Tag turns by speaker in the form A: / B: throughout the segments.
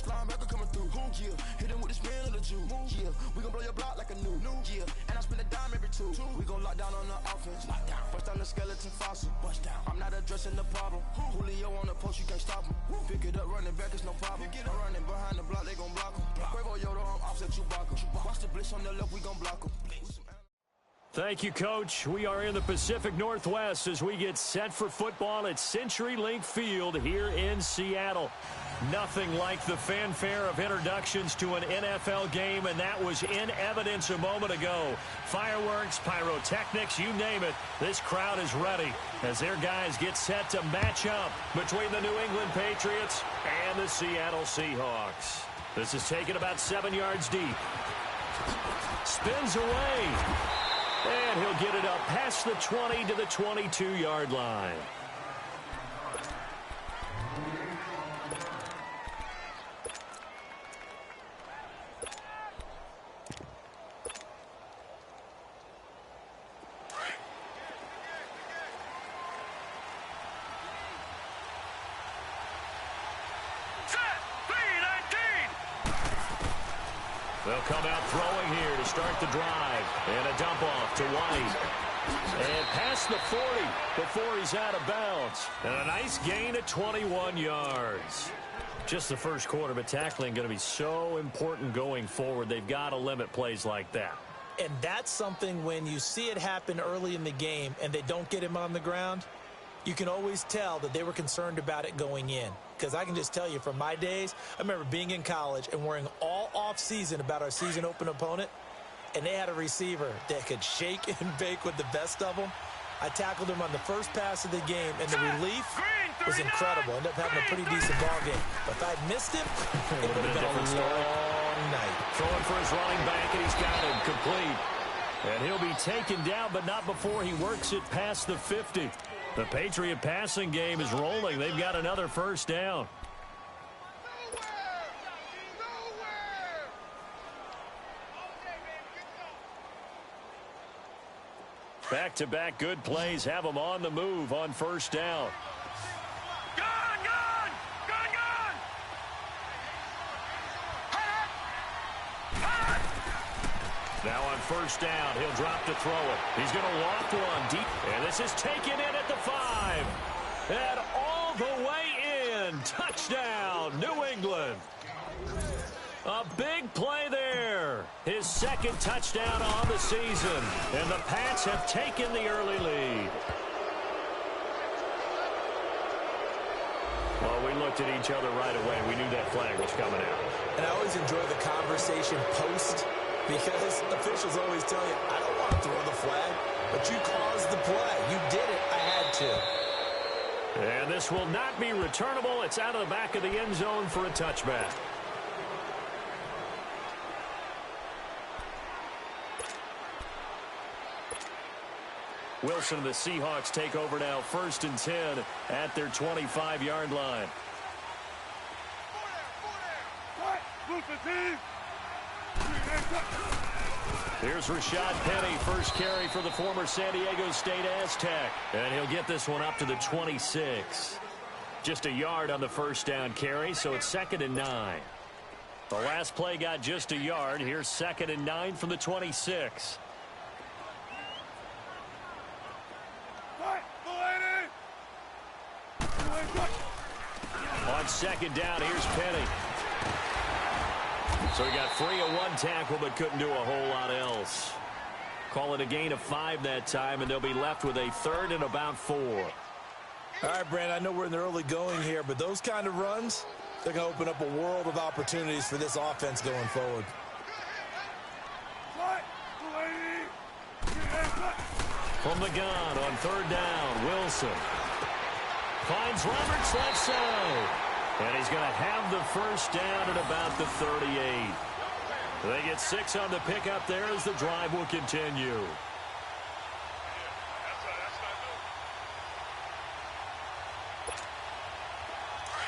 A: linebacker coming through. Yeah, hit him with the spin of the Jew. Yeah, we gon' blow your block like a new. Yeah, and I spend a dime every two. We gon' lock down on the offense. Bust down the skeleton fossil. I'm not addressing the problem. Julio on the post, you can't stop him. Pick it up, running back, it's no problem. I'm running behind the block, they gon' block him. Quavo Yoda, I'm offset Chewbacca. Watch the blitz on the left, we gon' block him.
B: Thank you, Coach. We are in the Pacific Northwest as we get set for football at CenturyLink Field here in Seattle. Nothing like the fanfare of introductions to an NFL game, and that was in evidence a moment ago. Fireworks, pyrotechnics, you name it. This crowd is ready as their guys get set to match up between the New England Patriots and the Seattle Seahawks. This is taken about 7 yards deep. Spins away. And he'll get it up past the 20 to the 22-yard line. They'll come out throwing here to start the drive. And a dump off to White. And past the 40 before he's out of bounds. And a nice gain at 21 yards. Just the first quarter, but tackling going to be so important going forward. They've got to limit plays like that.
C: And that's something when you see it happen early in the game and they don't get him on the ground, you can always tell that they were concerned about it going in. Because I can just tell you from my days, I remember being in college and worrying all off-season about our season open opponent, and they had a receiver that could shake and bake with the best of them. I tackled him on the first pass of the game, and the relief was incredible. Ended up having a pretty decent ball game. But if I'd missed him, it would have been a long night.
B: Throwing for his running back, and he's got him complete. And he'll be taken down, but not before he works it past the 50. The Patriot passing game is rolling. They've got another first down. Back-to-back good plays have them on the move on first down. Now on first down, he'll drop to throw it. He's going to loft one deep. And this is taken in at the 5. And all the way in. Touchdown, New England. A big play there. His second touchdown on the season. And the Pats have taken the early lead. Well, we looked at each other right away. We knew that flag was coming out.
C: And I always enjoy the conversation post, because officials always tell you, I don't want to throw the flag, but you caused the play. You did it. I had to.
B: And this will not be returnable. It's out of the back of the end zone for a touchback. Wilson and the Seahawks take over now, 1st and 10 at their 25-yard line. Here's Rashad Penny, first carry for the former San Diego State Aztec. And he'll get this one up to the 26. Just a yard on the first down carry, so it's 2nd and 9. The last play got just a yard. Here's 2nd and 9 from the 26. On 2nd down, here's Penny. So he got free of one tackle but couldn't do a whole lot else. Call it a gain of 5 that time, and they'll be left with a 3rd and about 4.
C: All right, Brand, I know we're in the early going here, but those kind of runs, they're going to open up a world of opportunities for this offense going forward.
B: From the gun on 3rd down, Wilson finds Roberts left side. And he's going to have the first down at about the 38. They get 6 on the pickup there as the drive will continue.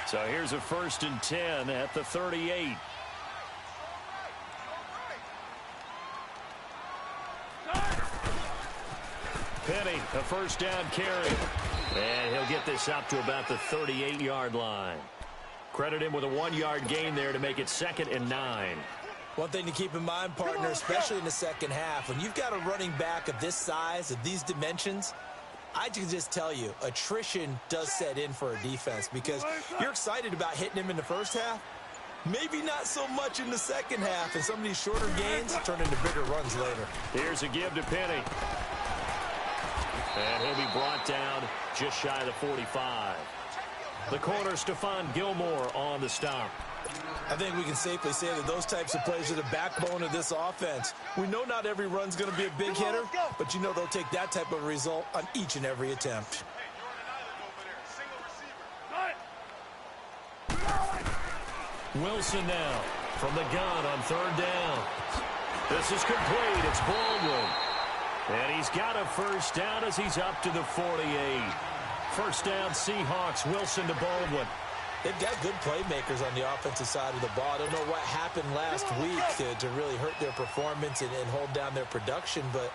B: So here's a 1st and 10 at the 38. Penny, a first down carry. And he'll get this up to about the 38-yard line. Credit him with a 1-yard gain there to make it 2nd and 9.
C: One thing to keep in mind, partner, especially in the second half, when you've got a running back of this size, of these dimensions, I can just tell you, attrition does set in for a defense because you're excited about hitting him in the first half. Maybe not so much in the second half, and some of these shorter gains turn into bigger runs later.
B: Here's a give to Penny. And he'll be brought down just shy of the 45. The corner, Stephon Gilmore, on the stop.
C: I think we can safely say that those types of plays are the backbone of this offense. We know not every run's going to be a big hitter, but you know they'll take that type of result on each and every attempt.
B: Wilson now from the gun on 3rd down. This is complete. It's Baldwin. And he's got a first down as he's up to the 48. First down, Seahawks. Wilson to Baldwin.
C: They've got good playmakers on the offensive side of the ball. I don't know what happened last week to really hurt their performance and hold down their production, but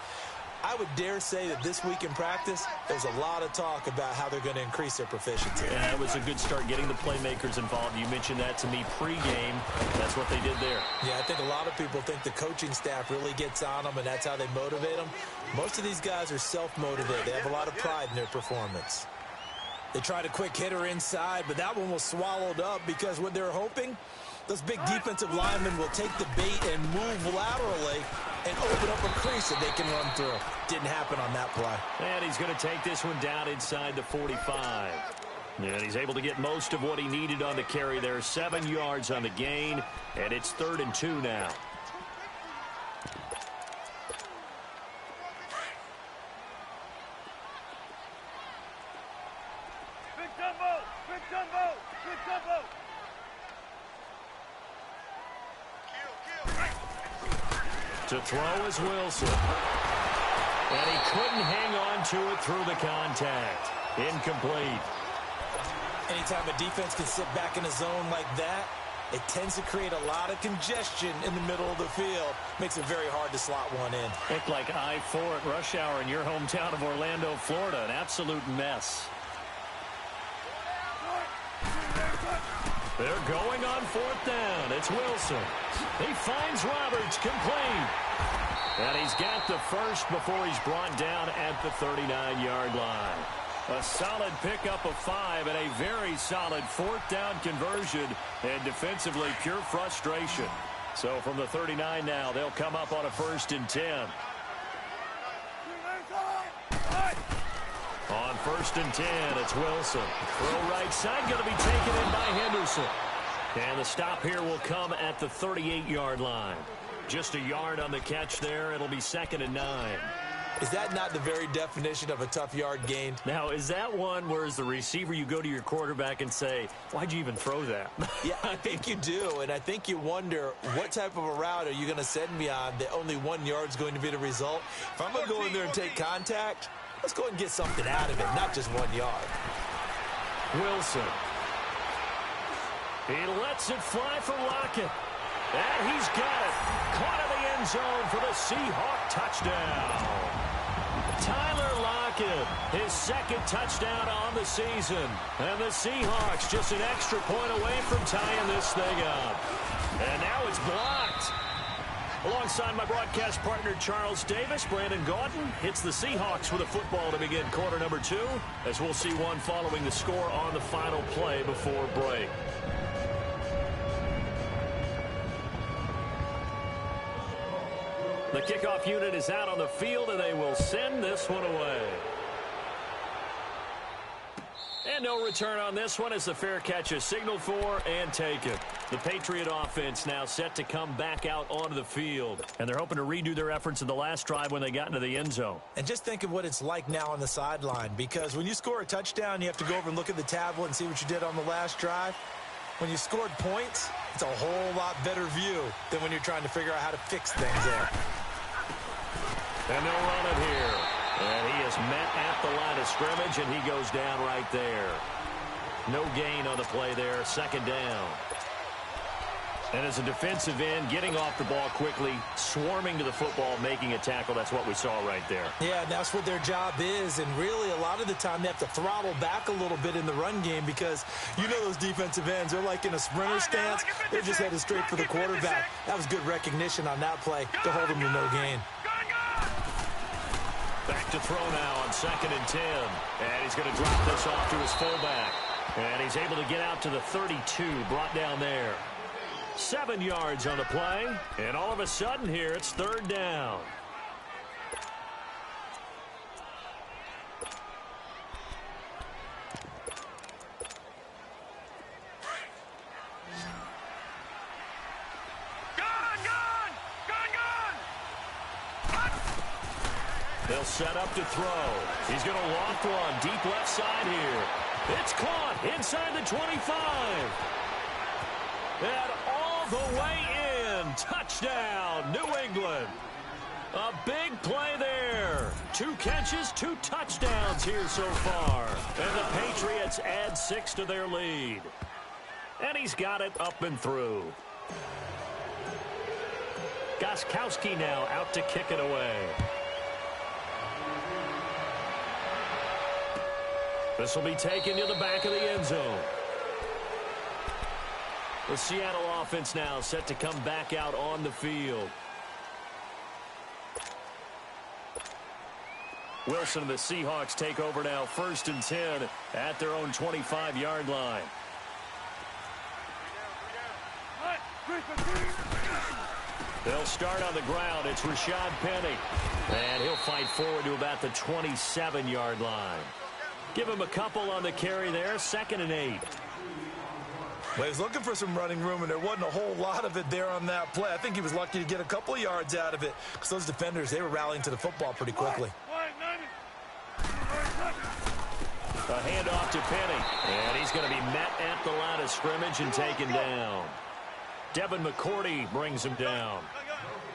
C: I would dare say that this week in practice, there's a lot of talk about how they're going to increase their proficiency.
B: Yeah, it was a good start getting the playmakers involved. You mentioned that to me pregame. That's what they did there.
C: Yeah, I think a lot of people think the coaching staff really gets on them, and that's how they motivate them. Most of these guys are self-motivated. They have a lot of pride in their performance. They tried a quick hitter inside, but that one was swallowed up because what they're hoping, those big defensive linemen will take the bait and move laterally and open up a crease that they can run through. Didn't happen on that play.
B: And he's going to take this one down inside the 45. And he's able to get most of what he needed on the carry there. 7 yards on the gain, and it's 3rd and 2 now. To throw is Wilson. And he couldn't hang on to it through the contact. Incomplete.
C: Anytime a defense can sit back in a zone like that, it tends to create a lot of congestion in the middle of the field. Makes it very hard to slot one in.
B: Looked like I-4 at rush hour in your hometown of Orlando, Florida. An absolute mess. They're going on 4th down. It's Wilson. He finds Roberts, complete. And he's got the first before he's brought down at the 39-yard line. A solid pickup of 5 and a very solid 4th down conversion. And defensively, pure frustration. So from the 39 now, they'll come up on a 1st and 10. On 1st and 10, it's Wilson. Throw right side, going to be taken in by Henderson. And the stop here will come at the 38-yard line. Just a yard on the catch there. It'll be 2nd and 9.
C: Is that not the very definition of a tough yard gain?
B: Now, is that one where as the receiver you go to your quarterback and say, why'd you even throw that?
C: Yeah, I think you do, and I think you wonder what type of a route are you going to send me on that only 1 yard's going to be the result? If I'm going to go in there and take contact, let's go and get something out of it, not just 1 yard.
B: Wilson. He lets it fly for Lockett. And he's got it. Caught in the end zone for the Seahawk touchdown. Tyler Lockett, his 2nd touchdown on the season. And the Seahawks just an extra point away from tying this thing up. And now it's blocked. Alongside my broadcast partner, Charles Davis, Brandon Gaudin hits the Seahawks with a football to begin quarter number 2, as we'll see one following the score on the final play before break. The kickoff unit is out on the field, and they will send this one away. And no return on this one as the fair catch is signaled for and taken. The Patriot offense now set to come back out onto the field. And they're hoping to redo their efforts in the last drive when they got into the end zone.
C: And just think of what it's like now on the sideline, because when you score a touchdown, you have to go over and look at the tablet and see what you did on the last drive. When you scored points, it's a whole lot better view than when you're trying to figure out how to fix things there.
B: And they'll run it here. And he is met at the line of scrimmage, and he goes down right there. No gain on the play there. 2nd down. And as a defensive end, getting off the ball quickly, swarming to the football, making a tackle, that's what we saw right there.
C: Yeah, that's what their job is. And really, a lot of the time, they have to throttle back a little bit in the run game because you know those defensive ends, they're like in a sprinter stance. They're just headed straight for the quarterback. That was good recognition on that play to hold them to no gain.
B: Back to throw now on 2nd and 10. And he's going to drop this off to his fullback. And he's able to get out to the 32, brought down there. 7 yards on the play, and all of a sudden here, it's 3rd down. They'll set up to throw. He's going to loft one deep left side here. It's caught inside the 25. And all the way in. Touchdown, New England. A big play there. 2 catches, 2 touchdowns here so far. And the Patriots add 6 to their lead. And he's got it up and through. Gostkowski now out to kick it away. This will be taken to the back of the end zone. The Seattle offense now set to come back out on the field. Wilson and the Seahawks take over now, 1st and 10 at their own 25-yard line. They'll start on the ground. It's Rashad Penny. And he'll fight forward to about the 27-yard line. Give him a couple on the carry there, 2nd and 8.
C: Well, he was looking for some running room, and there wasn't a whole lot of it there on that play. I think he was lucky to get a couple of yards out of it because those defenders, they were rallying to the football pretty quickly.
B: A handoff to Penny, and he's going to be met at the line of scrimmage and taken down. Devin McCourty brings him down.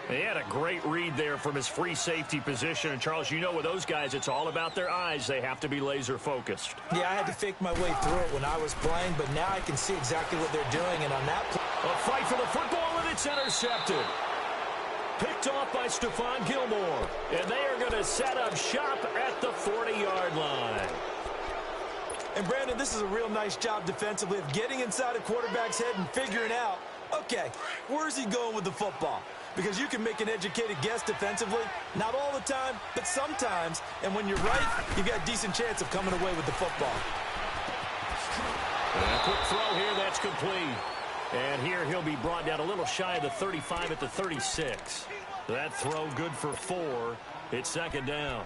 B: He had a great read there from his free safety position. And, Charles, you know with those guys, it's all about their eyes. They have to be laser-focused.
C: Yeah, I had to fake my way through it when I was playing, but now I can see exactly what they're doing. And on that play,
B: a fight for the football, and it's intercepted. Picked off by Stephon Gilmore. And they are going to set up shop at the 40-yard line.
C: And, Brandon, this is a real nice job defensively of getting inside a quarterback's head and figuring out, okay, where's he going with the football? Because you can make an educated guess defensively, not all the time, but sometimes. And when you're right, you got a decent chance of coming away with the football.
B: And a quick throw here, that's complete. And here he'll be brought down a little shy of the 35 at the 36. That throw good for 4. It's 2nd down.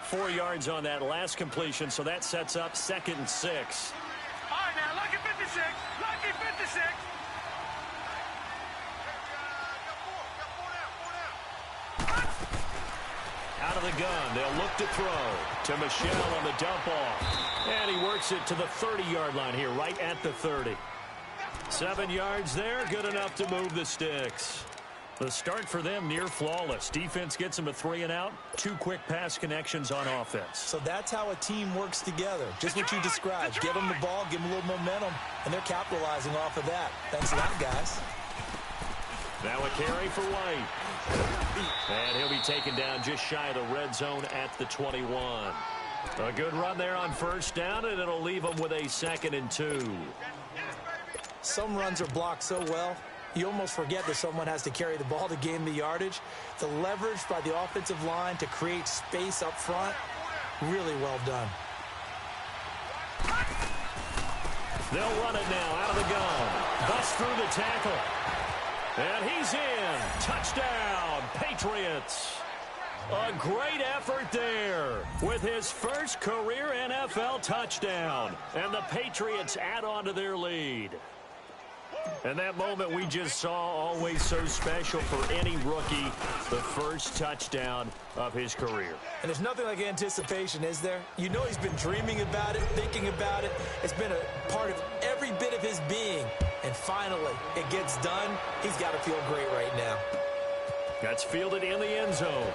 B: 4 yards on that last completion, so that sets up 2nd and 6.
D: All right, now, lucky 56. Lucky 56.
B: Out of the gun, they'll look to throw to Michelle on the dump off. And he works it to the 30-yard line here, right at the 30. 7 yards there, good enough to move the sticks. The start for them near flawless. Defense gets them a 3 and out. 2 quick pass connections on offense.
C: So that's how a team works together. Just what you described. Get them the ball, give them a little momentum, and they're capitalizing off of that. Thanks a lot, guys.
B: Now a carry for White. And he'll be taken down just shy of the red zone at the 21. A good run there on 1st down, and it'll leave them with a 2nd and 2.
C: Some runs are blocked so well, you almost forget that someone has to carry the ball to gain the yardage. The leverage by the offensive line to create space up front, really well done.
B: They'll run it now out of the gun. Bust through the tackle. And he's in. Touchdown, Patriots. A great effort there with his first career NFL touchdown. And the Patriots add on to their lead. And that moment we just saw, always so special for any rookie, the first touchdown of his career.
C: And there's nothing like anticipation, is there? You know he's been dreaming about it, thinking about it. It's been a part of every bit of his being. And finally, it gets done. He's got to feel great right now.
B: That's fielded in the end zone.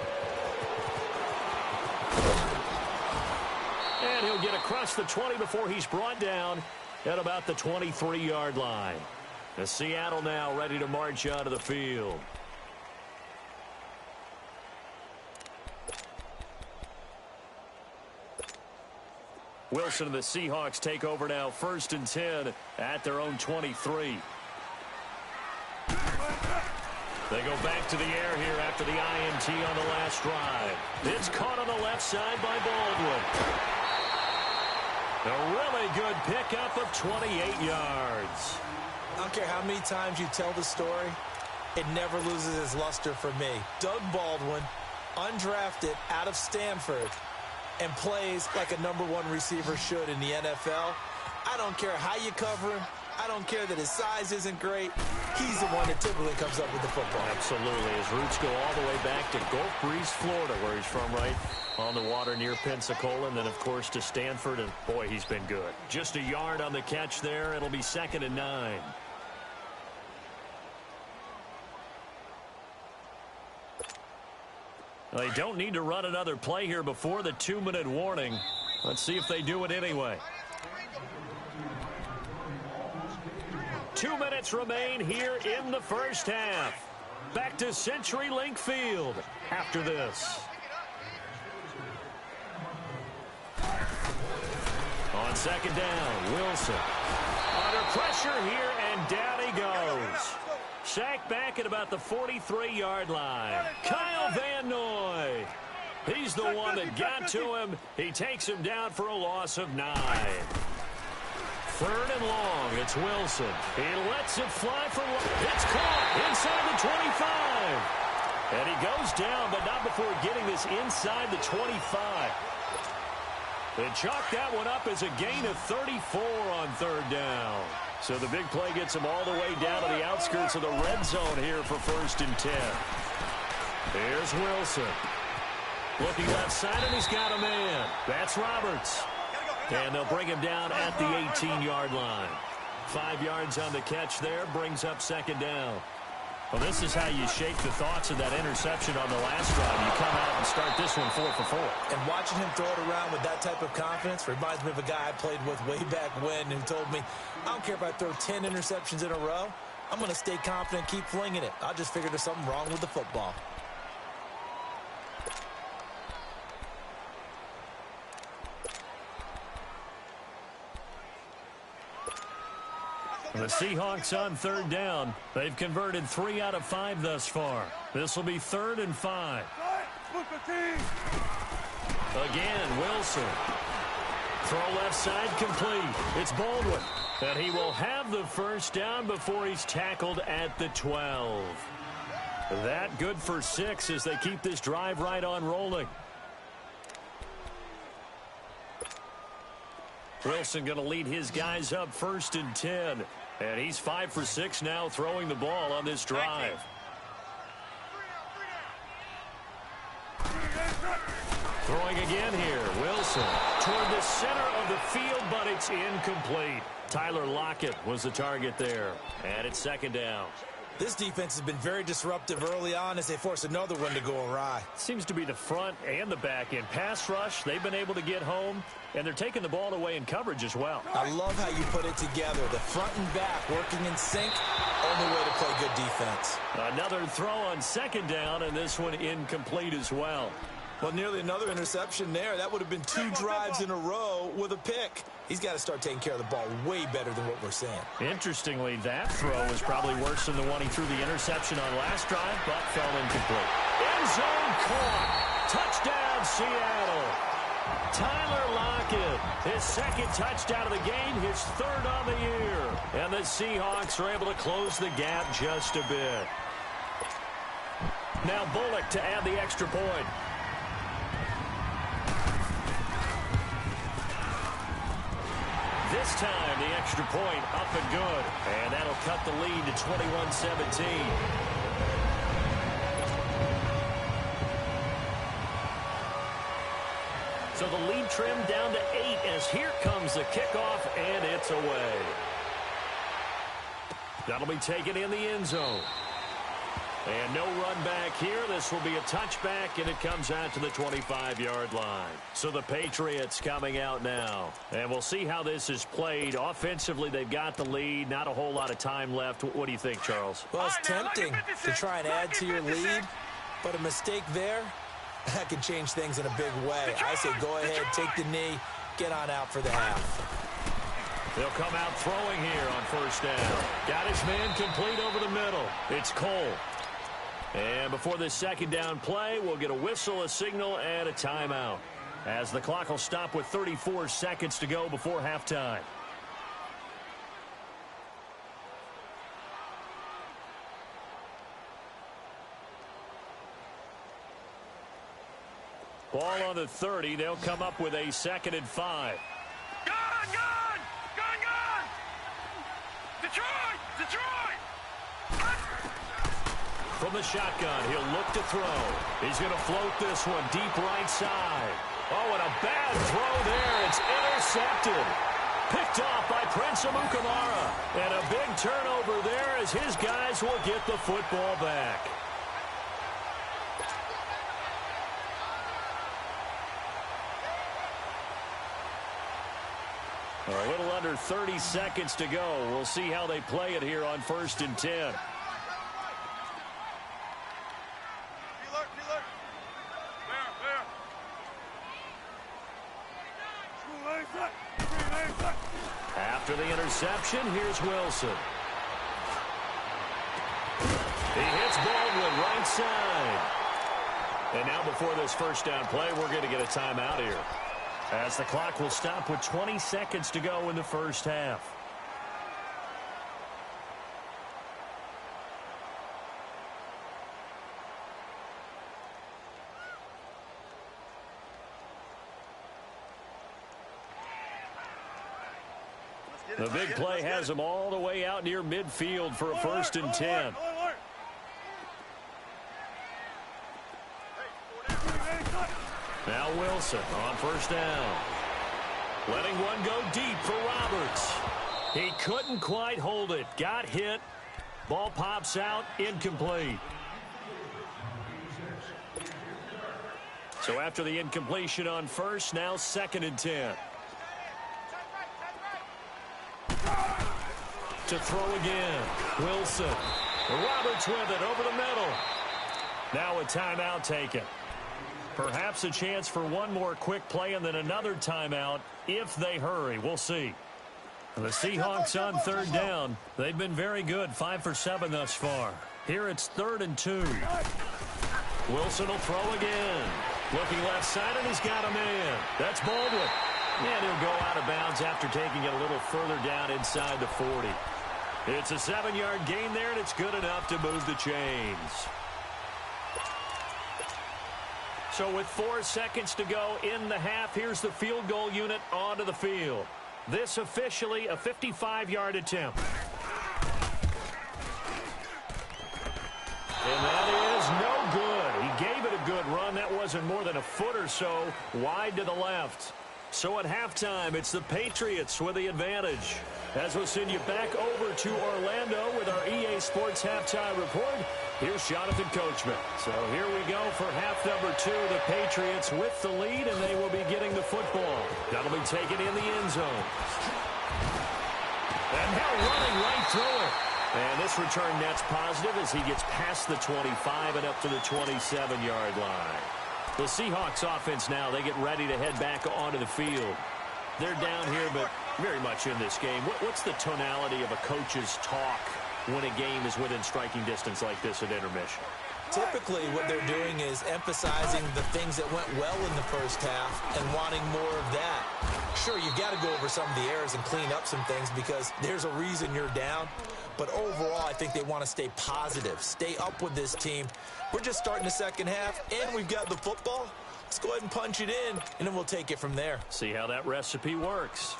B: And he'll get across the 20 before he's brought down at about the 23-yard line. The Seattle now ready to march onto the field. Wilson and the Seahawks take over now, 1st and 10 at their own 23. They go back to the air here after the INT on the last drive. It's caught on the left side by Baldwin. A really good pickup of 28 yards.
C: I don't care how many times you tell the story, it never loses its luster for me. Doug Baldwin, undrafted out of Stanford, and plays like a #1 receiver should in the NFL. I don't care how you cover him. I don't care that his size isn't great. He's the one that typically comes up with the football.
B: Absolutely. His roots go all the way back to Gulf Breeze, Florida, where he's from, right on the water near Pensacola. And then, of course, to Stanford. And, boy, he's been good. Just a yard on the catch there. It'll be 2nd and 9. They don't need to run another play here before the 2-minute warning. Let's see if they do it anyway. 2 minutes remain here in the first half. Back to CenturyLink Field after this. On 2nd down, Wilson. Under pressure here, and down he goes. Sacked back at about the 43-yard line. Kyle Van Noy. He's the one that got to him. He takes him down for a loss of 9. 3rd and long. It's Wilson. He lets it fly for one. It's caught inside the 25. And he goes down, but not before getting this inside the 25. They chalk that one up as a gain of 34 on 3rd down. So the big play gets him all the way down to the outskirts of the red zone here for 1st and 10. Here's Wilson. Looking left side, and he's got a man. That's Roberts. And they'll bring him down at the 18-yard line. 5 yards on the catch there, brings up 2nd down. Well, this is how you shake the thoughts of that interception on the last drive. You come out and start this one 4 for 4.
C: And watching him throw it around with that type of confidence reminds me of a guy I played with way back when who told me, I don't care if I throw 10 interceptions in a row. I'm going to stay confident, keep flinging it. I just figured there's something wrong with the football.
B: The Seahawks on 3rd down. They've converted 3 out of 5 thus far. This will be 3rd and 5. Again, Wilson. Throw left side complete. It's Baldwin. And he will have the 1st down before he's tackled at the 12. That good for 6 as they keep this drive right on rolling. Wilson going to lead his guys up 1st and 10. And he's 5 for 6 now throwing the ball on this drive. Throwing again here. Wilson toward the center of the field, but it's incomplete. Tyler Lockett was the target there. And it's 2nd down.
C: This defense has been very disruptive early on as they force another one to go awry.
B: Seems to be the front and the back end. Pass rush, they've been able to get home, and they're taking the ball away in coverage as well.
C: I love how you put it together. The front and back working in sync. Only way to play good defense.
B: Another throw on 2nd down, and this one incomplete as well.
C: Well, nearly another interception there. That would have been 2 drives in a row with a pick. He's got to start taking care of the ball way better than what we're seeing.
B: Interestingly, that throw was probably worse than the one he threw the interception on last drive, but fell incomplete. End zone caught. Touchdown, Seattle. Tyler Lockett, his 2nd touchdown of the game, his 3rd on the year. And the Seahawks are able to close the gap just a bit. Now Bullock to add the extra point. This time, the extra point up and good. And that'll cut the lead to 21-17. So the lead trimmed down to 8 as here comes the kickoff, and it's away. That'll be taken in the end zone. And no run back here. This will be a touchback, and it comes out to the 25-yard line. So the Patriots coming out now. And we'll see how this is played. Offensively, they've got the lead. Not a whole lot of time left. What do you think, Charles?
C: Well, it's tempting to try and add to your lead, but a mistake there, that could change things in a big way. I say go ahead, take the knee, get on out for the half.
B: They'll come out throwing here on first down. Got his man complete over the middle. It's Cole. And before this second down play, we'll get a whistle, a signal, and a timeout, as the clock will stop with 34 seconds to go before halftime. Ball on the 30. They'll come up with a 2nd and 5.
D: Gone! Detroit!
B: From the shotgun, he'll look to throw. He's going to float this one deep right side. Oh, and a bad throw there. It's intercepted. Picked off by Prince Amukamara. And a big turnover there as his guys will get the football back. A little under 30 seconds to go. We'll see how they play it here on 1st and 10. After the interception, here's Wilson. He hits Baldwin right side. And now before this first down play, we're going to get a timeout here, as the clock will stop with 20 seconds to go in the first half. The big play has them all the way out near midfield for a 1st and 10. Now Wilson on first down. Letting one go deep for Roberts. He couldn't quite hold it. Got hit. Ball pops out. Incomplete. So after the incompletion on first, now 2nd and 10. To throw again. Wilson. Roberts with it over the middle. Now a timeout taken. Perhaps a chance for one more quick play and then another timeout if they hurry. We'll see. The Seahawks on 3rd down. They've been very good. 5 for 7 thus far. Here it's 3rd and 2. Wilson will throw again. Looking left side, and he's got a man. That's Baldwin. And he'll go out of bounds after taking it a little further down inside the 40. It's a 7-yard gain there, and it's good enough to move the chains. So with 4 seconds to go in the half, here's the field goal unit onto the field. This officially a 55-yard attempt. And that is no good. He gave it a good run. That wasn't more than a foot or so wide to the left. So at halftime, it's the Patriots with the advantage. As we'll send you back over to Orlando with our EA Sports Halftime Report, here's Jonathan Coachman. So here we go for half number 2. The Patriots with the lead, and they will be getting the football. That'll be taken in the end zone. And now running right through it. And this return net's positive as he gets past the 25 and up to the 27-yard line. The Seahawks offense now, they get ready to head back onto the field. They're down here, but very much in this game. What's the tonality of a coach's talk when a game is within striking distance like this at intermission?
C: Typically, what they're doing is emphasizing the things that went well in the first half and wanting more of that. Sure, you've got to go over some of the errors and clean up some things because there's a reason you're down. But overall, I think they want to stay positive, stay up with this team. We're just starting the second half, and we've got the football. Let's go ahead and punch it in, and then we'll take it from there.
B: See how that recipe works.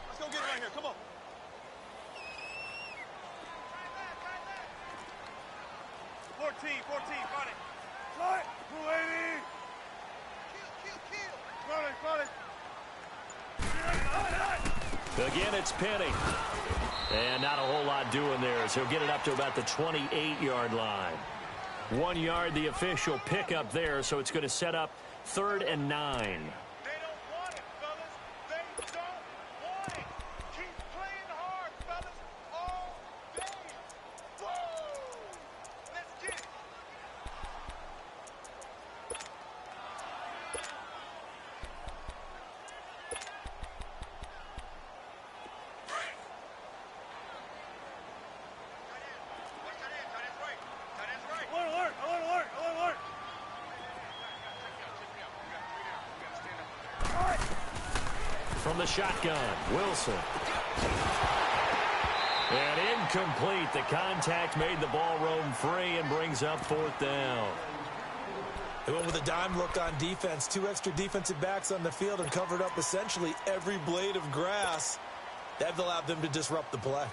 D: Let's go get it right here. Come on. Fourteen, run it. Fly, 280. Kill. Run it.
B: Again, it's Penny. And not a whole lot doing there as he'll get it up to about the 28-yard line. 1 yard, the official pickup there, so it's going to set up 3rd and 9.
D: They don't want it, fellas. They don't want it. Keep playing hard, fellas, all day. Woo! Let's get it.
B: From the shotgun, Wilson. And incomplete. The contact made the ball roam free and brings up 4th down.
C: They went with a dime look on defense. 2 extra defensive backs on the field and covered up essentially every blade of grass. That allowed them to disrupt the play.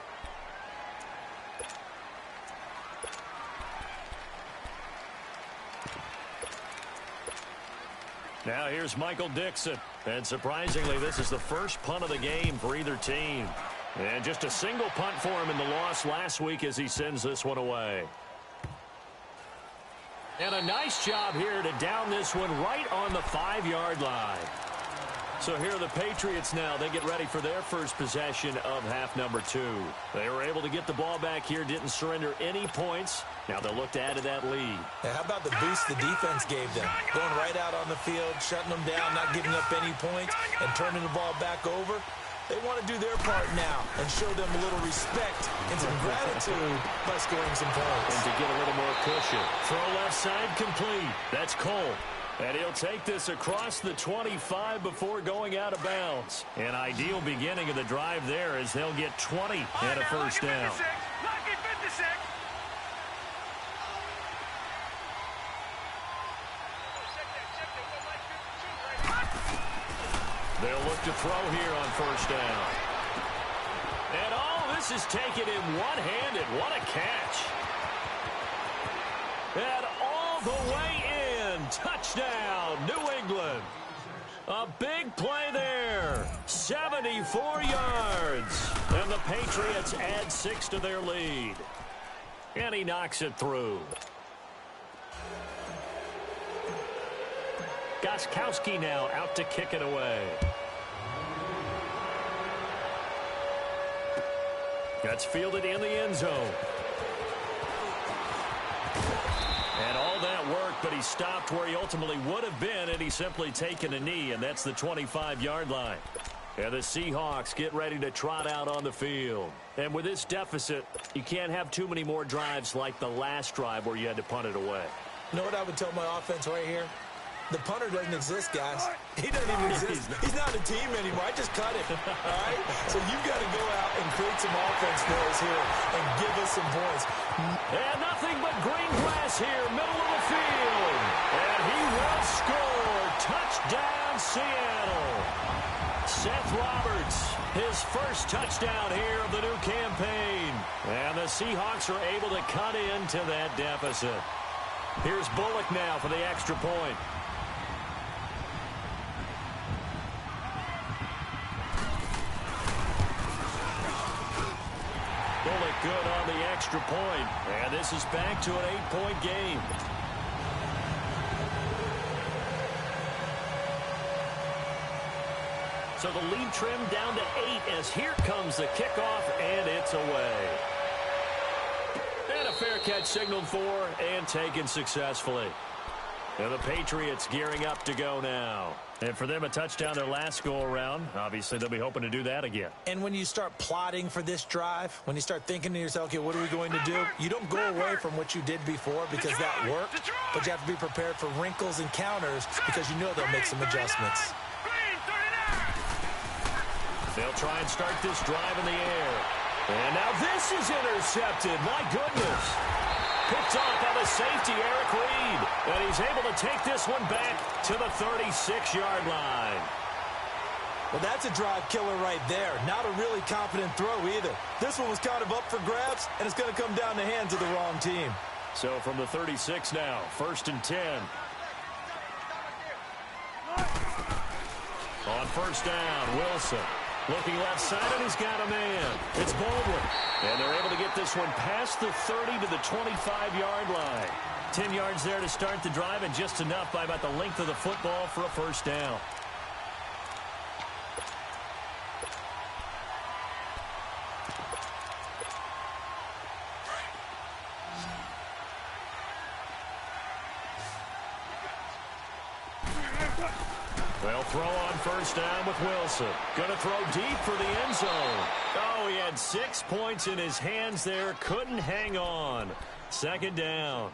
B: Now here's Michael Dixon. And surprisingly, this is the first punt of the game for either team. And just a single punt for him in the loss last week as he sends this one away. And a nice job here to down this one right on the 5-yard line. So here are the Patriots now. They get ready for their first possession of half number 2. They were able to get the ball back here, didn't surrender any points. Now they'll look to add to that lead.
C: Now, how about the boost the defense gave them? Going right out on the field, shutting them down, not giving up any points, and turning the ball back over. They want to do their part now and show them a little respect and some gratitude by scoring some points.
B: And to get a little more cushion. Throw left side complete. That's Cole. And he'll take this across the 25 before going out of bounds. An ideal beginning of the drive there as they'll get 20 and a first down.
D: Lucky 56.
B: They'll look to throw here on first down. And all this is taken in one-handed. What a catch. And all the way in. Touchdown, New England. A big play there. 74 yards. And the Patriots add 6 to their lead. And he knocks it through. Gostkowski now out to kick it away. That's fielded in the end zone. And all that work, but he stopped where he ultimately would have been, and he's simply taken a knee, and that's the 25-yard line. And the Seahawks get ready to trot out on the field. And with this deficit, you can't have too many more drives like the last drive where you had to punt it away.
C: You know what I would tell my offense right here? The punter doesn't exist, guys. He doesn't even exist. He's not a team anymore. I just cut it, all right? So you've got to go out and create some offense for us here and give us some points.
B: And nothing but green grass here, middle of the field. And he will score. Touchdown, Seattle. Seth Roberts, his first touchdown here of the new campaign. And the Seahawks are able to cut into that deficit. Here's Bullock now for the extra point. Bullock good on the extra point. And this is back to an 8-point game. So the lead trimmed down to 8 as here comes the kickoff, and it's away. And a fair catch signaled for and taken successfully. And the Patriots gearing up to go now. And for them, a touchdown their last go-around. Obviously, they'll be hoping to do that again.
C: And when you start plotting for this drive, when you start thinking to yourself, okay, what are we going to do? You don't go away from what you did before because that worked, but you have to be prepared for wrinkles and counters because you know they'll make some adjustments.
B: They'll try and start this drive in the air. And now this is intercepted. My goodness. Picked off by the safety, Eric Reed. And he's able to take this one back to the 36-yard line.
C: Well, that's a drive killer right there. Not a really confident throw either. This one was kind of up for grabs, and it's going to come down the hands of the wrong team.
B: So from the 36 now, 1st and 10. On first down, Wilson. Looking left side, and he's got a man. It's Baldwin. And they're able to get this one past the 30 to the 25-yard line. 10 yards there to start the drive, and just enough by about the length of the football for a first down. They'll throw on first down with Wilson. Going to throw deep for the end zone. Oh, he had 6 points in his hands there. Couldn't hang on. Second down.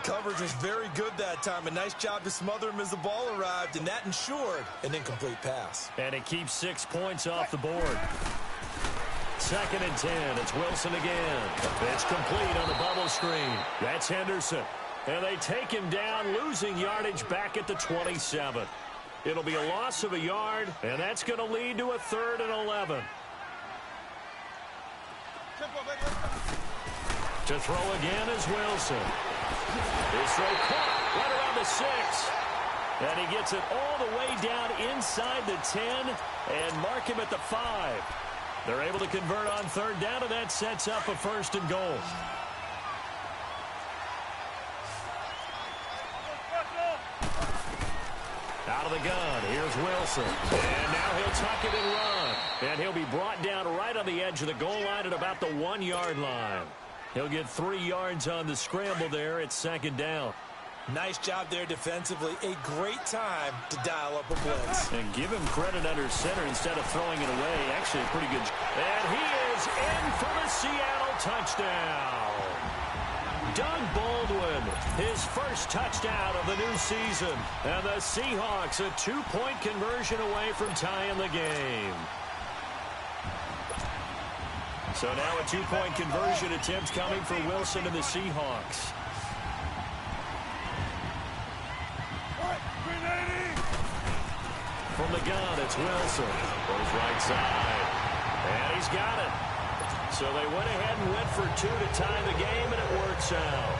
C: Coverage was very good that time. A nice job to smother him as the ball arrived, and that ensured an incomplete pass.
B: And it keeps 6 points off the board. Second and 10. It's Wilson again. It's complete on the bubble screen. That's Henderson. And they take him down, losing yardage back at the 27. It'll be a loss of a yard, and that's going to lead to a 3rd and 11. To throw again is Wilson. His throw caught right around the 6. And he gets it all the way down inside the 10 and mark him at the 5. They're able to convert on 3rd down, and that sets up a 1st and goal. Out of the gun, here's Wilson. And now he'll tuck it and run. And he'll be brought down right on the edge of the goal line at about the 1-yard line. He'll get 3 yards on the scramble there at 2nd down.
C: Nice job there defensively. A great time to dial up a blitz.
B: And give him credit under center instead of throwing it away. Actually, a pretty good. And he is in for the Seattle touchdown. Doug Baldwin, his first touchdown of the new season. And the Seahawks a 2-point conversion away from tying the game. So now a 2-point conversion attempt coming for Wilson and the Seahawks. From the gun, it's Wilson. Goes right side. And he's got it. So they went ahead and went for 2 to tie the game, and it works out.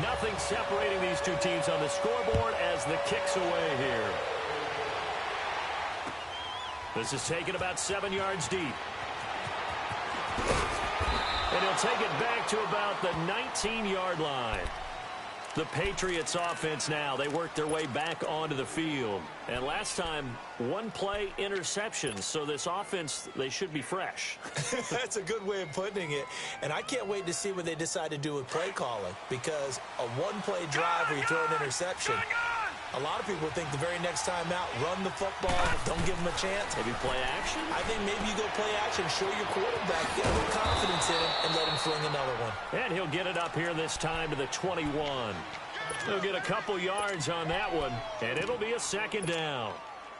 B: Nothing separating these two teams on the scoreboard as the kick's away here. This is taken about 7 yards deep. And he'll take it back to about the 19-yard line. The Patriots offense now, they work their way back onto the field. And last time, 1-play interceptions. So this offense, they should be fresh.
C: That's a good way of putting it. And I can't wait to see what they decide to do with play calling. Because a 1-play drive where you throw an interception, a lot of people think the very next time out, run the football, don't give them a chance.
B: Maybe play action?
C: I think maybe you go play action, show your quarterback, get a little confidence in him, and let him fling another one.
B: And he'll get it up here this time to the 21. He'll get a couple yards on that one, and it'll be a 2nd down.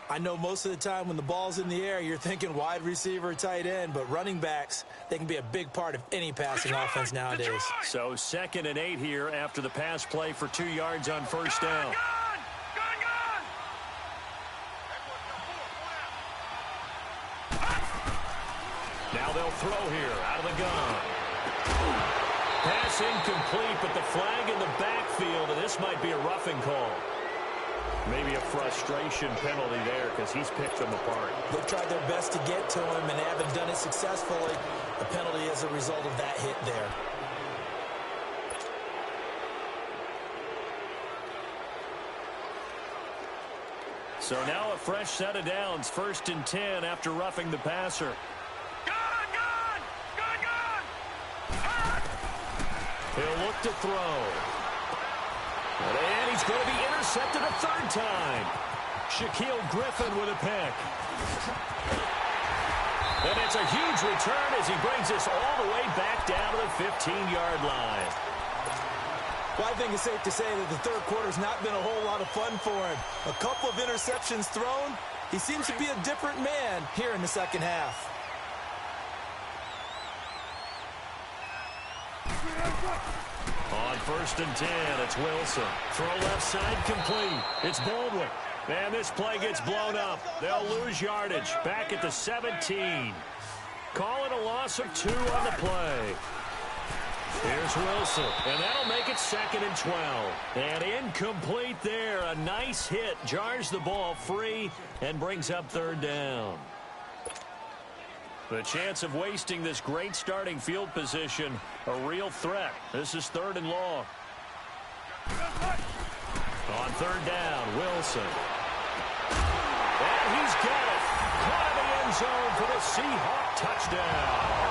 C: I know most of the time when the ball's in the air, you're thinking wide receiver, tight end, but running backs, they can be a big part of any passing offense nowadays. So
B: 2nd and 8 here after the pass play for 2 yards on first down. Now they'll throw here out of the gun. Pass incomplete, but the flag in the backfield, and this might be a roughing call. Maybe a frustration penalty there because he's picked them apart.
C: They tried their best to get to him and haven't done it successfully. The penalty as a result of that hit there.
B: So now a fresh set of downs, 1st and 10 after roughing the passer. He'll look to throw. And he's going to be intercepted a 3rd time. Shaquille Griffin with a pick. And it's a huge return as he brings us all the way back down to the 15-yard line.
C: Well, I think it's safe to say that the 3rd quarter's not been a whole lot of fun for him. A couple of interceptions thrown. He seems to be a different man here in the 2nd half.
B: On 1st and 10, it's Wilson. Throw left side complete. It's Baldwin. And this play gets blown up. They'll lose yardage back at the 17. Call it a loss of 2 on the play. Here's Wilson, and that'll make it 2nd and 12. And incomplete there. A nice hit. Jars the ball free and brings up 3rd down. The chance of wasting this great starting field position, a real threat. This is 3rd and long. On 3rd down, Wilson. And he's got it. Caught in the end zone for the Seahawk touchdown.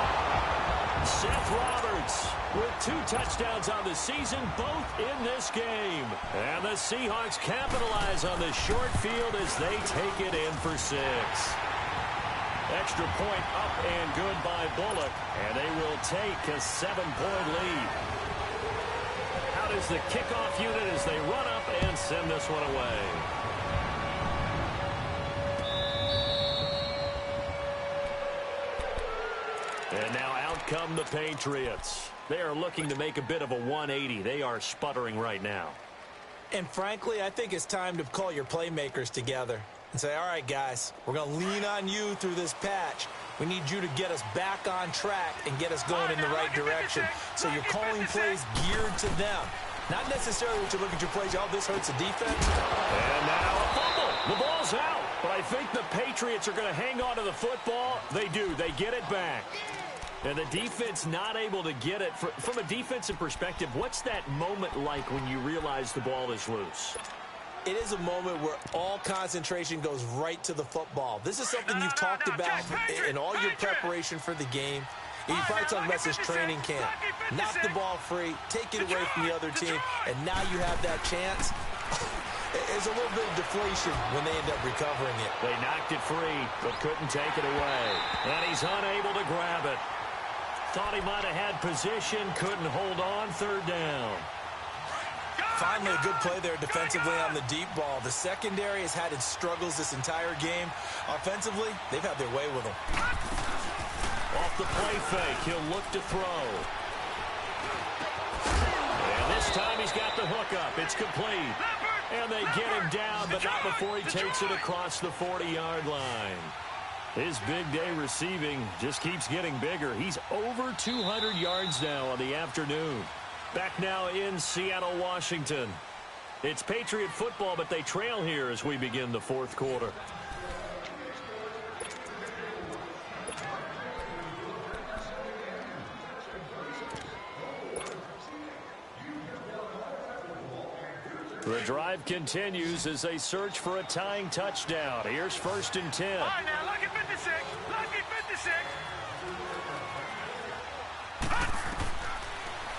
B: Seth Roberts with 2 touchdowns on the season, both in this game. And the Seahawks capitalize on the short field as they take it in for 6. Extra point up and good by Bullock, and they will take a 7-point lead. Out is the kickoff unit as they run up and send this one away. And now out come the Patriots. They are looking to make a bit of a 180. They are sputtering right now.
C: And frankly, I think it's time to call your playmakers together and say, all right, guys, we're going to lean on you through this patch. We need you to get us back on track and get us going in the right direction. So you're calling plays geared to them. Not necessarily what you look at your plays, oh, this hurts the defense.
B: And now a fumble. The ball's out. But I think the Patriots are going to hang on to the football. They do. They get it back. And the defense not able to get it. From a defensive perspective, what's that moment like when you realize the ball is loose?
C: It is a moment where all concentration goes right to the football. This is something you've talked about in all your preparation for the game. You probably talked about this training camp. Knock the ball free, take it away from the other team, and now you have that chance. There's a little bit of deflation when they end up recovering it.
B: They knocked it free, but couldn't take it away. And he's unable to grab it. Thought he might have had position, couldn't hold on, 3rd down.
C: Finally, a good play there defensively on the deep ball. The secondary has had its struggles this entire game. Offensively, they've had their way with them.
B: Off the play fake, he'll look to throw. And this time he's got the hook up. It's complete. And they get him down, but not before he takes it across the 40-yard line. His big day receiving just keeps getting bigger. He's over 200 yards now on the afternoon. Back now in Seattle, Washington. It's Patriot football, but they trail here as we begin the 4th quarter. The drive continues as they search for a tying touchdown. Here's 1st and 10.
D: All right, now, lucky 56. Lucky 56.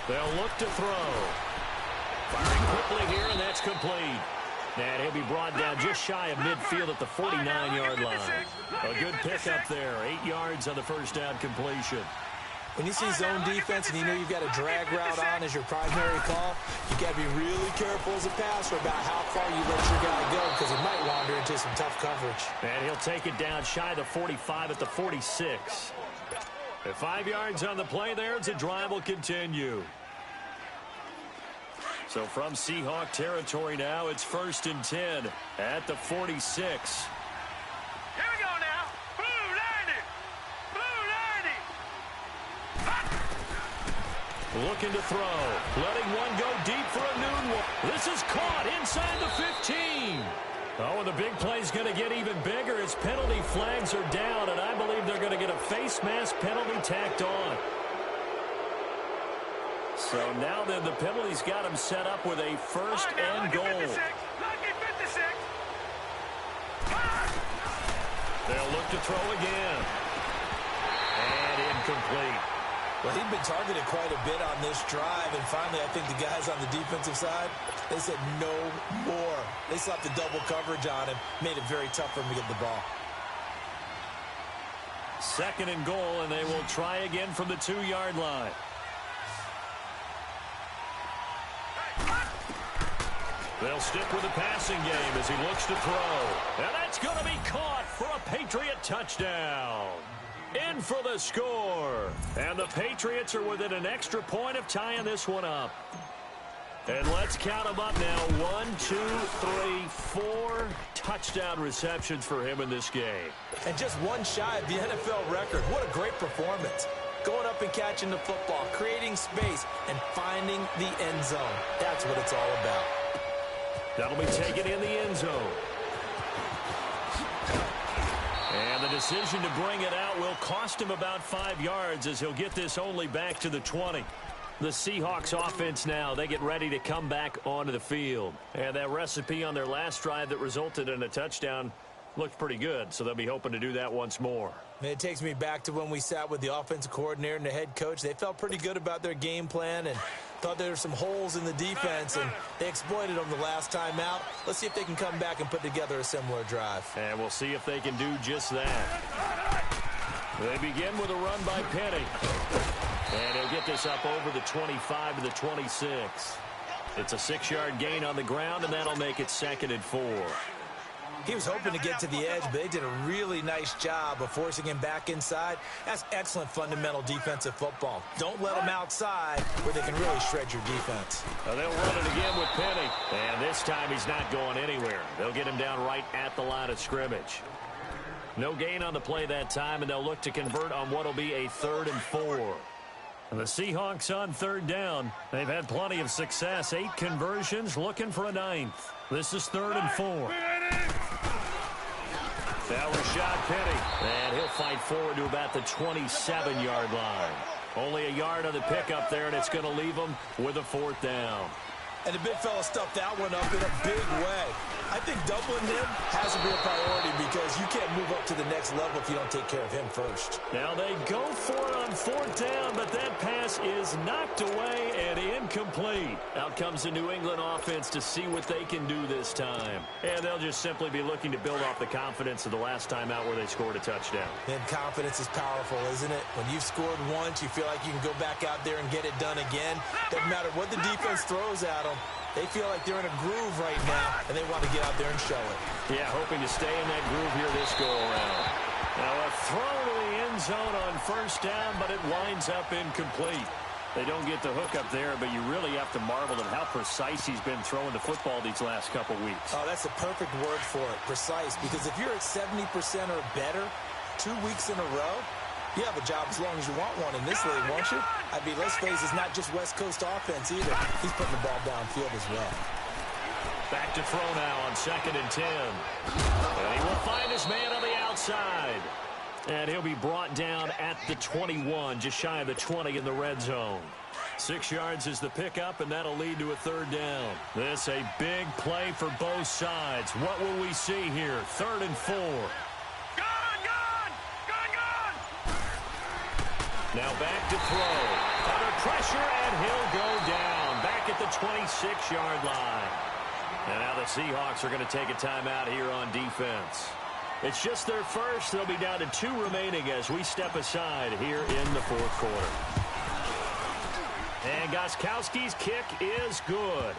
B: They'll look to throw. Firing quickly here, and that's complete. And he'll be brought down just shy of midfield at the 49-yard line. A good pickup there. 8 yards on the first down completion.
C: When you see zone defense and you know you've got a drag route on as your primary call, you got to be really careful as a passer about how far you let your guy go because he might wander into some tough coverage.
B: And he'll take it down shy of the 45 at the 46. At 5 yards on the play there, the drive will continue. So from Seahawk territory now, it's 1st and 10 at the 46.
D: Here we go now. Blue 90. Blue 90.
B: Looking to throw. Letting one go deep for a noon one. This is caught inside the 15. Oh, and the big play's going to get even bigger as penalty flags are down, and I believe they're going to get a face mask penalty tacked on. So now then the penalty's got him set up with a 1st and goal.
D: Lucky 56.
B: They'll look to throw again. And incomplete.
C: Well, he'd been targeted quite a bit on this drive, and finally I think the guys on the defensive side, they said no more. They slapped the double coverage on him, made it very tough for him to get the ball.
B: 2nd and goal, and they will try again from the 2-yard line. They'll stick with the passing game as he looks to throw. And that's going to be caught for a Patriot touchdown. In for the score. And the Patriots are within an extra point of tying this one up. And let's count them up now. 1, 2, 3, 4 touchdown receptions for him in this game.
C: And just one shy of the NFL record. What a great performance. going up and catching the football, creating space, and finding the end zone. That's what it's all about.
B: That'll be taken in the end zone. And the decision to bring it out will cost him about 5 yards as he'll get this only back to the 20. The Seahawks offense now, they get ready to come back onto the field. And that recipe on their last drive that resulted in a touchdown looked pretty good, so they'll be hoping to do that once more.
C: It takes me back to when we sat with the offensive coordinator and the head coach. They felt pretty good about their game plan and thought there were some holes in the defense, and they exploited them the last time out. Let's see if they can come back and put together a similar drive.
B: And we'll see if they can do just that. They begin with a run by Penny. And he'll get this up over the 25 to the 26. It's a 6-yard gain on the ground, and that'll make it 2nd and 4.
C: He was hoping to get to the edge, but they did a really nice job of forcing him back inside. That's excellent fundamental defensive football. Don't let him outside where they can really shred your defense.
B: They'll run it again with Penny. And this time he's not going anywhere. They'll get him down right at the line of scrimmage. No gain on the play that time, and they'll look to convert on what will be a 3rd and 4. And the Seahawks on 3rd down. They've had plenty of success. 8 conversions, looking for a 9th. This is 3rd and 4. Now Rashad Penny, and he'll fight forward to about the 27-yard line. Only a yard on the pickup there, and it's going to leave him with a 4th down.
C: And the big fella stuffed that one up in a big way. I think doubling him has to be a priority because you can't move up to the next level if you don't take care of him first.
B: Now they go for it on 4th down, but that pass is knocked away and incomplete. Out comes the New England offense to see what they can do this time. And they'll just simply be looking to build off the confidence of the last time out where they scored a touchdown.
C: And confidence is powerful, isn't it? When you've scored once, you feel like you can go back out there and get it done again. Doesn't matter what the defense throws at them. They feel like they're in a groove right now, and they want to get out there and show it.
B: Yeah, hoping to stay in that groove here this go-around. Now a throw to the end zone on 1st down, but it winds up incomplete. They don't get the hook up there, but you really have to marvel at how precise he's been throwing the football these last couple weeks.
C: Oh, that's the perfect word for it, precise, because if you're at 70% or better 2 weeks in a row, you have a job as long as you want one in this league, won't you? I mean, let's face it, it's not just West Coast offense either. He's putting the ball downfield as well.
B: Back to throw now on 2nd and 10. And he will find his man on the outside. And he'll be brought down at the 21, just shy of the 20 in the red zone. 6 yards is the pickup, and that'll lead to a 3rd down. This a big play for both sides. What will we see here? 3rd and 4. Now back to throw. Under pressure, and he'll go down. Back at the 26-yard line. And now the Seahawks are going to take a timeout here on defense. It's just their first. They'll be down to 2 remaining as we step aside here in the 4th quarter. And Gostkowski's kick is good.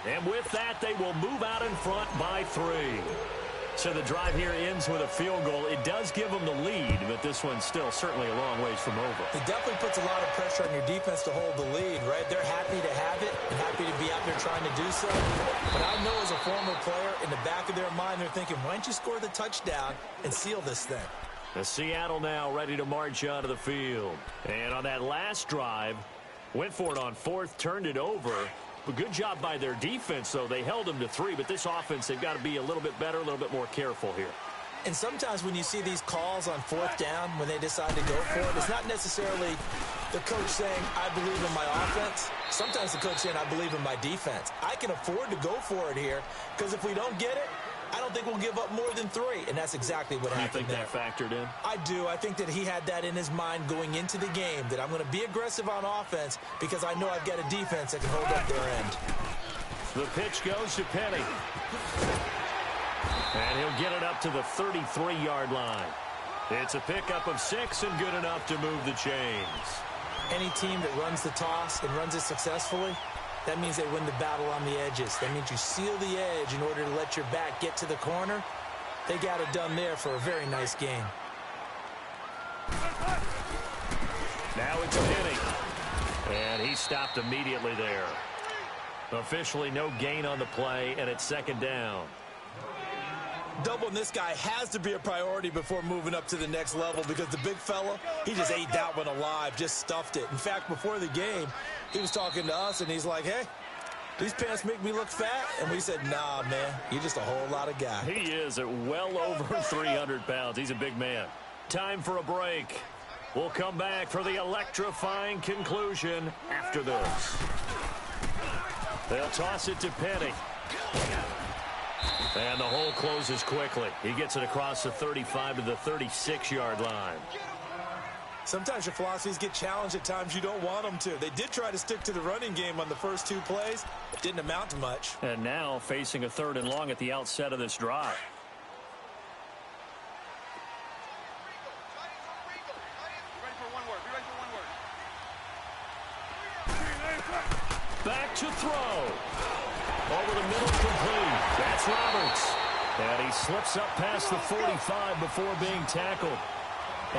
B: And with that, they will move out in front by 3. So the drive here ends with a field goal. It does give them the lead, but this one's still certainly a long ways from over.
C: It definitely puts a lot of pressure on your defense to hold the lead, right? They're happy to have it and happy to be out there trying to do so. But I know as a former player, in the back of their mind, they're thinking, why don't you score the touchdown and seal this thing?
B: The Seattle now ready to march onto the field. And on that last drive, went for it on 4th, turned it over. A good job by their defense, though. They held them to 3, but this offense, they've got to be a little bit better, a little bit more careful here.
C: And sometimes when you see these calls on 4th down, when they decide to go for it, it's not necessarily the coach saying, I believe in my offense. Sometimes the coach saying, I believe in my defense. I can afford to go for it here, because if we don't get it, I don't think we'll give up more than 3, and that's exactly what happened there.
B: You think that factored in?
C: I do. I think that he had that in his mind going into the game, that I'm going to be aggressive on offense because I know I've got a defense that can hold up their end.
B: The pitch goes to Penny. And he'll get it up to the 33-yard line. It's a pickup of 6 and good enough to move the chains.
C: Any team that runs the toss and runs it successfully, that means they win the battle on the edges. That means you seal the edge in order to let your back get to the corner. They got it done there for a very nice game.
B: Now it's Penny. And he stopped immediately there. Officially no gain on the play, and it's 2nd down.
C: Doubling this guy has to be a priority before moving up to the next level because the big fella, he just ate that one alive, just stuffed it. In fact, before the game, he was talking to us, and he's like, hey, these pants make me look fat? And we said, nah, man, you're just a whole lot of guy.
B: He is at well over 300 pounds. He's a big man. Time for a break. We'll come back for the electrifying conclusion after this. They'll toss it to Penny. And the hole closes quickly. He gets it across the 35 to the 36-yard line.
C: Sometimes your philosophies get challenged at times you don't want them to. They did try to stick to the running game on the first 2 plays. It didn't amount to much.
B: And now facing a 3rd and long at the outset of this drive. Back to throw. Over the middle, complete. That's Roberts. And he slips up past the 45 before being tackled.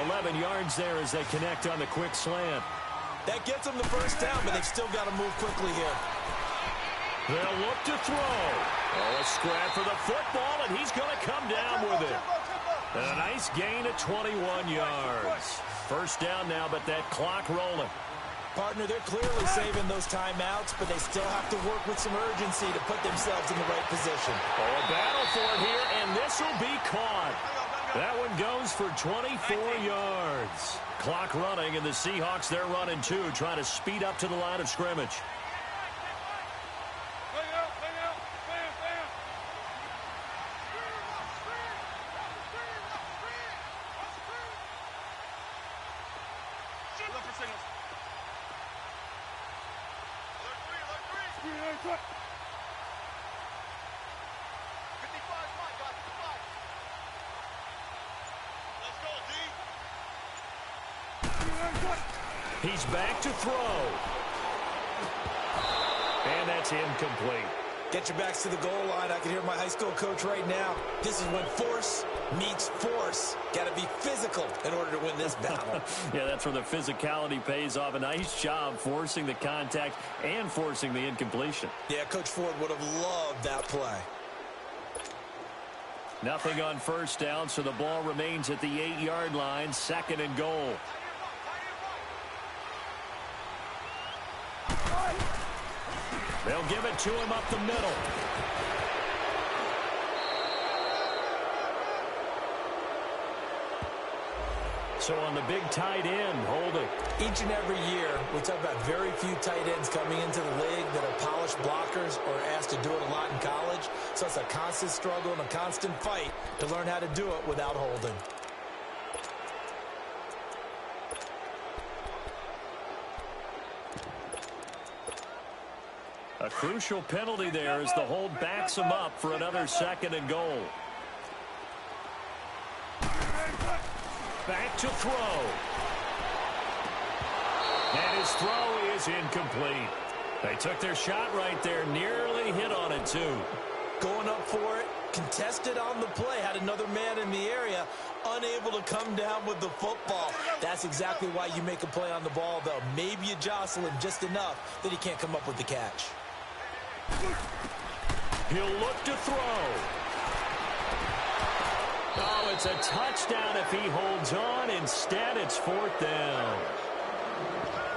B: 11 yards there as they connect on the quick slant.
C: That gets them the first down, but they've still got to move quickly here.
B: They'll look to throw. Oh, a scrap for the football, and he's going to come down with it. And a nice gain of 21 yards. First down now, but that clock rolling.
C: Partner, they're clearly saving those timeouts, but they still have to work with some urgency to put themselves in the right position.
B: Oh, a battle for it here, and this will be caught. That one goes for 24 yards. Clock running, and the Seahawks, they're running too, trying to speed up to the line of scrimmage. He's back to throw. And that's incomplete.
C: Get your backs to the goal line. I can hear my high school coach right now. This is when force meets force. Got to be physical in order to win this battle.
B: Yeah, that's where the physicality pays off. A nice job forcing the contact and forcing the incompletion.
C: Yeah, Coach Ford would have loved that play.
B: Nothing on first down, so the ball remains at the 8-yard line, 2nd and goal. They'll give it to him up the middle. So on the big tight end, holding.
C: Each and every year, we talk about very few tight ends coming into the league that are polished blockers or asked to do it a lot in college. So it's a constant struggle and a constant fight to learn how to do it without holding.
B: A crucial penalty there as the hold backs him up for another 2nd and goal. Back to throw. And his throw is incomplete. They took their shot right there, nearly hit on it too.
C: Going up for it, contested on the play, had another man in the area, unable to come down with the football. That's exactly why you make a play on the ball, though. Maybe you jostle him just enough that he can't come up with the catch.
B: He'll look to throw. Oh, it's a touchdown if he holds on. Instead, it's 4th down.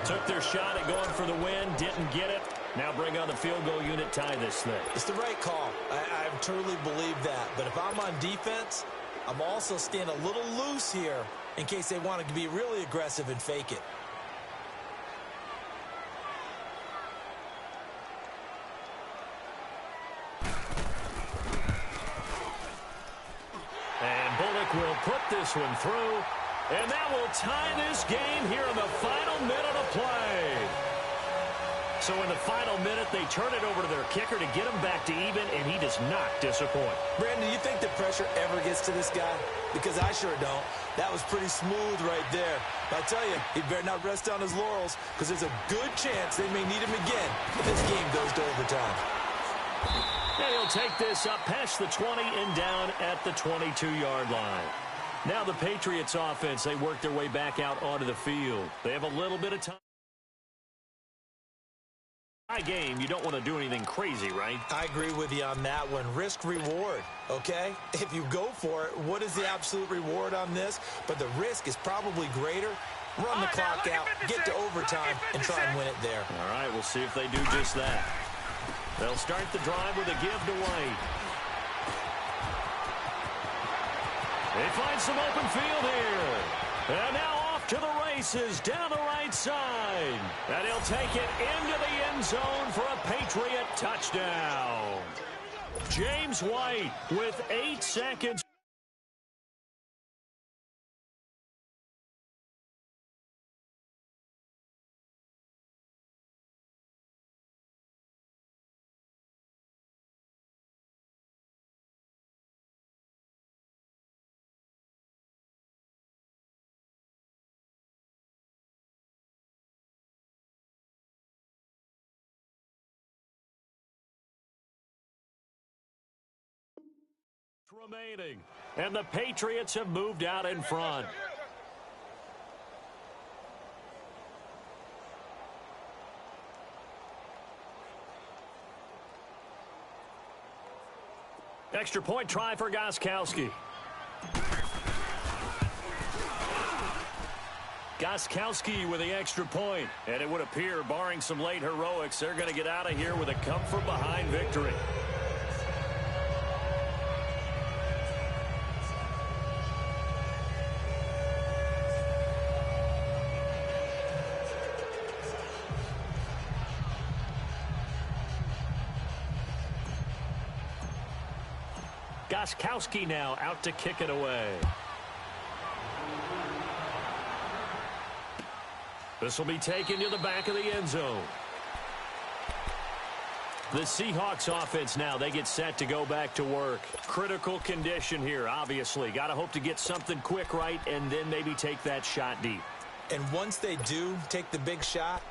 B: Took their shot at going for the win, didn't get it. Now bring on the field goal unit, tie this thing.
C: It's the right call. I truly believe that. But if I'm on defense, I'm also staying a little loose here in case they want to be really aggressive and fake it.
B: And Bullock will put this one through. And that will tie this game here in the final minute of play. So in the final minute, they turn it over to their kicker to get him back to even, and he does not disappoint.
C: Brandon, do you think the pressure ever gets to this guy? Because I sure don't. That was pretty smooth right there. But I tell you, he better not rest on his laurels because there's a good chance they may need him again if this game goes to overtime.
B: And he'll take this up past the 20 and down at the 22-yard line. Now the Patriots offense, they work their way back out onto the field. They have a little bit of time. Game, you don't want to do anything crazy, right?
C: I agree with you on that one. Risk reward, okay? If you go for it, what is the absolute reward on this? But the risk is probably greater. Run the clock out, get to overtime, and try and win it there.
B: All right, we'll see if they do just that. They'll start the drive with a give to White. They find some open field here. And now off to the races down the right side. And he'll take it into the end zone for a Patriot touchdown. James White with 8 seconds. Remaining, and the Patriots have moved out in front. Extra point try for Gostkowski. Gostkowski with the extra point, and it would appear, barring some late heroics, they're going to get out of here with a come-from-behind victory. Gostkowski now out to kick it away. This will be taken to the back of the end zone. The Seahawks offense now, they get set to go back to work. Critical condition here, obviously. Got to hope to get something quick right and then maybe take that shot deep.
C: And once they do take the big shot,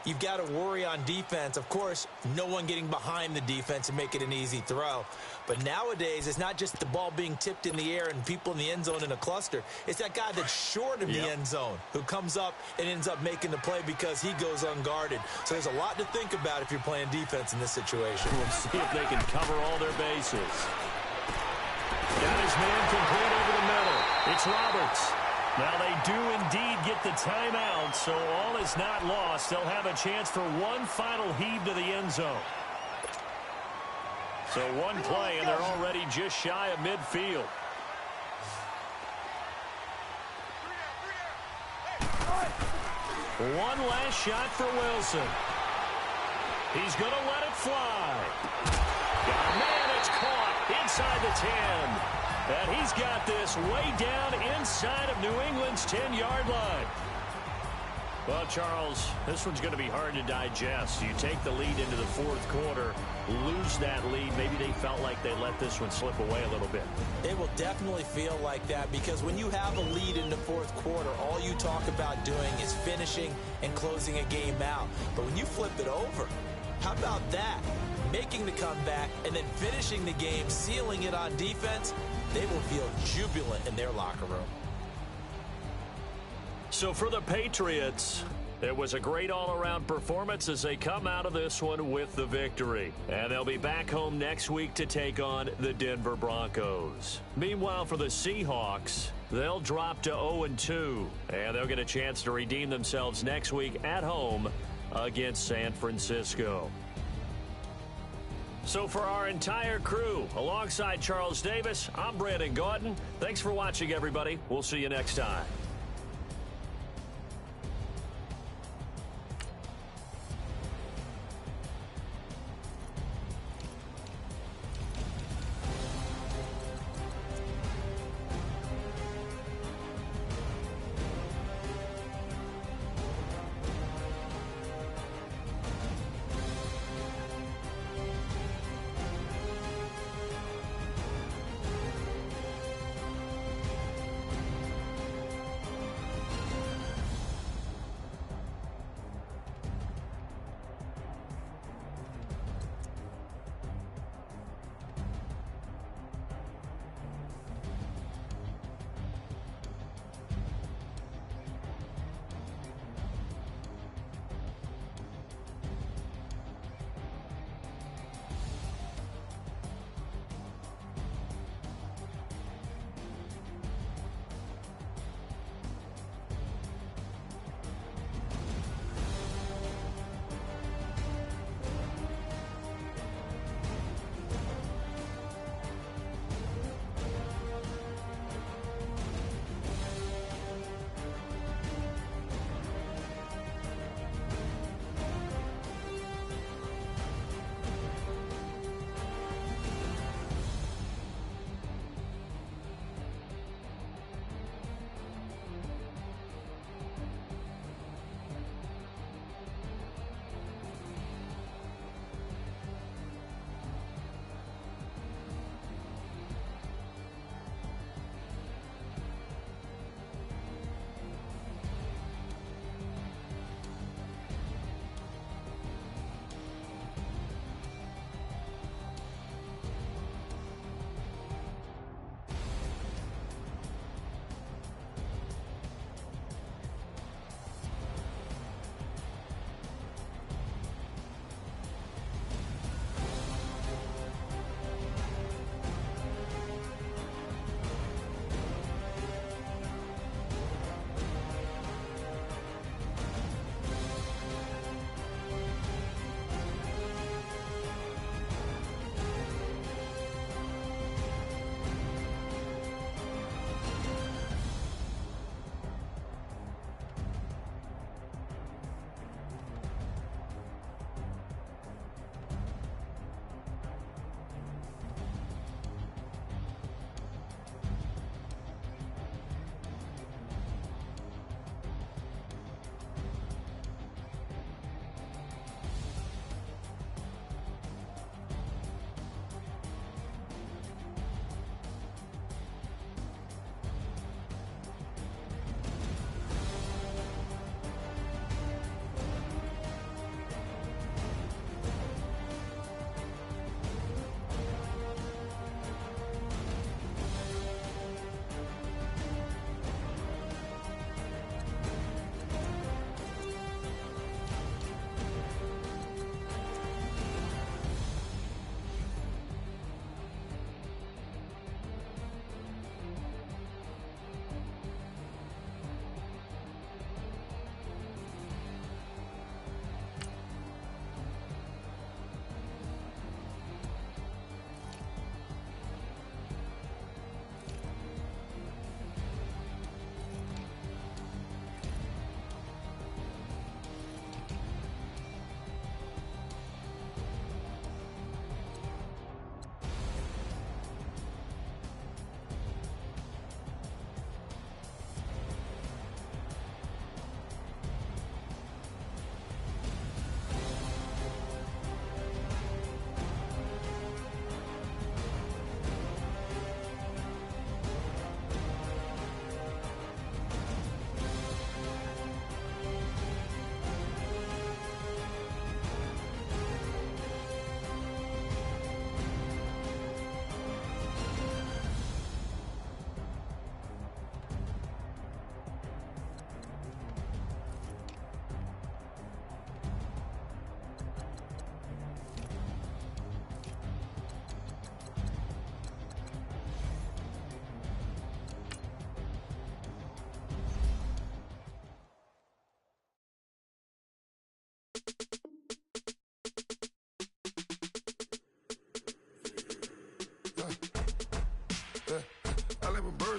C: you've got to worry on defense. Of course, no one getting behind the defense and make it an easy throw. But nowadays, it's not just the ball being tipped in the air and people in the end zone in a cluster. It's that guy that's short of the end zone who comes up and ends up making the play because he goes unguarded. So there's a lot to think about if you're playing defense in this situation.
B: We'll see if they can cover all their bases. Got his man complete over the middle. It's Roberts. Now they do indeed get the timeout, so all is not lost. They'll have a chance for one final heave to the end zone. So one play, and they're already just shy of midfield. One last shot for Wilson. He's going to let it fly. Man, it's caught inside the 10. And he's got this way down inside of New England's 10-yard line. Well, Charles, this one's going to be hard to digest. You take the lead into the fourth quarter, lose that lead. Maybe they felt like they let this one slip away a little bit.
C: It will definitely feel like that because when you have a lead in the fourth quarter, all you talk about doing is finishing and closing a game out. But when you flip it over, how about that? Making the comeback and then finishing the game, sealing it on defense, they will feel jubilant in their locker room.
B: So for the Patriots, it was a great all-around performance as they come out of this one with the victory. And they'll be back home next week to take on the Denver Broncos. Meanwhile, for the Seahawks, they'll drop to 0-2, and they'll get a chance to redeem themselves next week at home against San Francisco. So for our entire crew, alongside Charles Davis, I'm Brandon Gautin. Thanks for watching, everybody. We'll see you next time.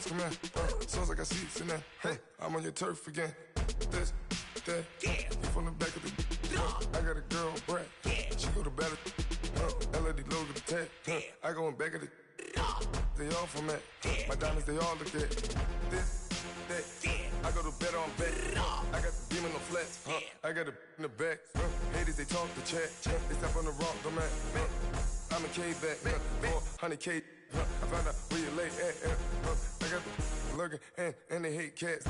E: birds come in. Sounds like I see seats in there. I'm on your turf again. This, that, you from the back of the. I got a girl, Brad. She go to battle. LED logo the tag. I go in back of the. They all from that. My diamonds, they all look at. This, that. I go to bed on bed. I got the beam in the flats. I got it in the back. Haters, they talk the chat. They step on the rock, the man. I'm a K-back. 400K. I found out where you lay at. I got the lurking and they hate cats.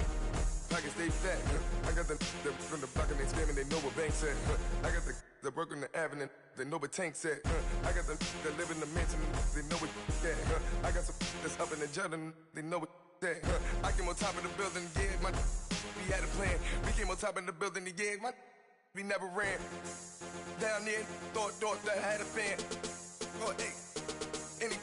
E: Pockets they fat. I got the from the block and they screaming, they know what banks at. I got the work on the avenue, they know what tanks at. I got the that live in the mansion, they know what that. I got some that's up in the Jordan, they know what that. I came on top of the building, yeah, my we had a plan. We came on top of the building, yeah, my we never ran. Down there, thought that I had a fan. Oh, hey, any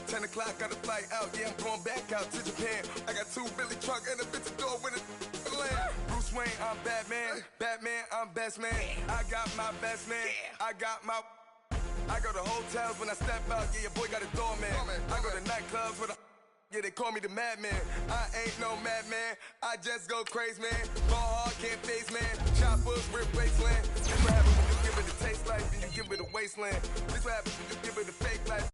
E: 10 o'clock, got a flight out, yeah, I'm going back out to Japan. I got 2 Billy truck and a bitch door with a land. Bruce Wayne, I'm Batman. Batman, I'm best man. I got my best man. I got my. I go to hotels when I step out, yeah, your boy got a doorman. I go to nightclubs with a. Yeah, they call me the madman. I ain't no madman. I just go crazy, man. Ball hard, can't face, man. Choppers, rip wasteland. This what happens when you give it a taste life and you give it a wasteland. This what happens when you give it a fake life